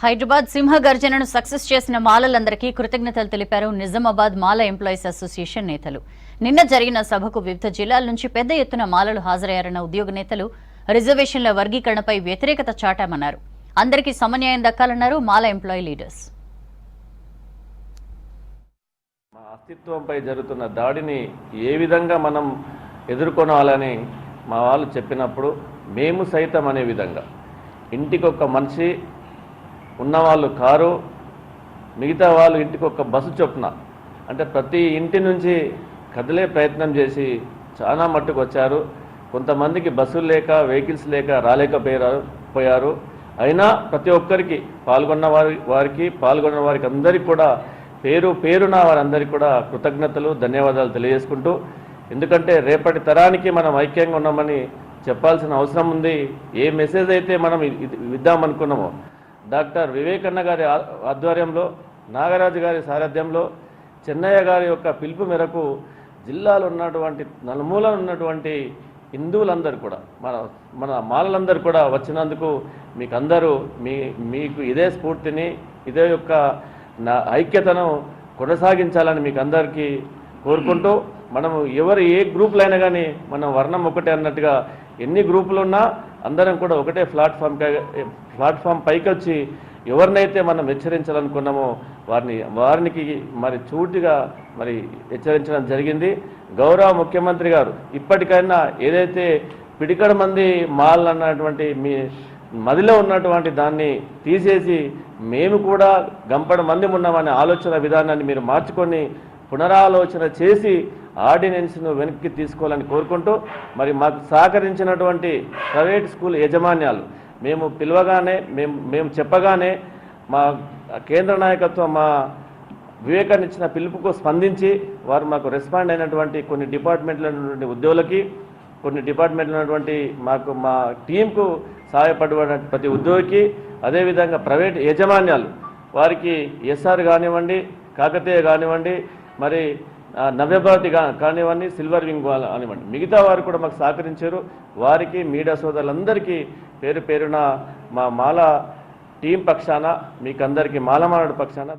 హైదరాబాద్ సింహ గర్జనను success చేసిన మాలలందరికీ కృతజ్ఞతలు తెలిపారు నిజామాబాద్ మాల ఎంప్లాయీస్ అసోసియేషన్ నేతలు. నిన్న జరిగిన సభకు వివిధ జిల్లాల నుంచి పెద్ద ఎత్తున మాలలు హాజరయ్యారన్న ఉద్యోగ నేతలు రిజర్వేషన్ల వర్గీకరణపై వ్యతిరేకత చాటామన్నారు. అందరికీ సమన్యాయం దక్కాలన్నారు మాల ఎంప్లాయీ లీడర్స్. మా అస్తిత్వంపై జరుగుతున్న దాడిని ఏ విధంగా మనం ఎదుర్కొనాలని మా వాళ్ళు చెప్పినప్పుడు మేము సైతం అనే విధంగా ఇంటికొక మనిషి ఉన్నవాళ్ళు కారు, మిగతా వాళ్ళు ఇంటికొక బస్సు చొప్పున అంటే ప్రతి ఇంటి నుంచి కదిలే ప్రయత్నం చేసి చాలా మట్టుకు వచ్చారు. కొంతమందికి బస్సులు లేక వెహికల్స్ లేక రాలేకపోయారు. అయినా ప్రతి ఒక్కరికి పాల్గొన్న వారికి అందరికీ కూడా పేరున వారందరికీ కూడా కృతజ్ఞతలు ధన్యవాదాలు తెలియజేసుకుంటూ, ఎందుకంటే రేపటి తరానికి మనం ఐక్యంగా ఉన్నామని చెప్పాల్సిన అవసరం ఉంది. ఏ మెసేజ్ అయితే మనం ఇద్దామనుకున్నామో డాక్టర్ వివేకన్న గారి ఆధ్వర్యంలో, నాగరాజు గారి సారథ్యంలో, చెన్నయ్య గారి యొక్క పిలుపు మేరకు జిల్లాలో ఉన్నటువంటి నలుమూలలు ఉన్నటువంటి హిందువులందరూ కూడా మన మాలలందరూ కూడా వచ్చినందుకు మీకు ఇదే స్ఫూర్తిని, ఇదే యొక్క ఐక్యతను కొనసాగించాలని మీకు అందరికీ కోరుకుంటూ, మనము ఎవరు ఏ గ్రూపులు అయినా కానీ మనం వర్ణం ఒకటే అన్నట్టుగా ఎన్ని గ్రూపులు ఉన్నా అందరం కూడా ఒకటే ప్లాట్ఫామ్ పైకి వచ్చి ఎవరినైతే మనం హెచ్చరించాలనుకున్నామో వారికి మరి చూటిగా మరి హెచ్చరించడం జరిగింది. గౌరవ ముఖ్యమంత్రి గారు ఇప్పటికైనా ఏదైతే పిడికడ మంది మాల్ అన్నటువంటి మీ మదిలో ఉన్నటువంటి దాన్ని తీసేసి మేము కూడా గంపడ మంది ఉన్నామనే ఆలోచన విధానాన్ని మీరు మార్చుకొని పునరాలోచన చేసి ఆర్డినెన్స్ను వెనక్కి తీసుకోవాలని కోరుకుంటూ, మరి మాకు సహకరించినటువంటి ప్రైవేట్ స్కూల్ యాజమాన్యాలు మేము పిలవగానే మేము చెప్పగానే మా కేంద్ర నాయకత్వం మా వివేకాన్ని ఇచ్చిన పిలుపుకు స్పందించి వారు మాకు రెస్పాండ్ అయినటువంటి కొన్ని డిపార్ట్మెంట్ల ఉన్నటువంటి ఉద్యోగులకి, కొన్ని డిపార్ట్మెంట్లు ఉన్నటువంటి మా టీంకు సహాయపడిన ప్రతి ఉద్యోగికి, అదేవిధంగా ప్రైవేట్ యాజమాన్యాలు వారికి ఎస్ఆర్ కానివ్వండి, కాకతీయ కానివ్వండి, మరి నవ్యభారతి కానివ్వండి, సిల్వర్ వింగ్ కానివ్వండి, మిగతా వారు కూడా మాకు సహకరించారు. వారికి మీడియా సోదరులందరికీ పేరున మా మాల టీం పక్షాన మీకందరికీ మాలమానడు పక్షాన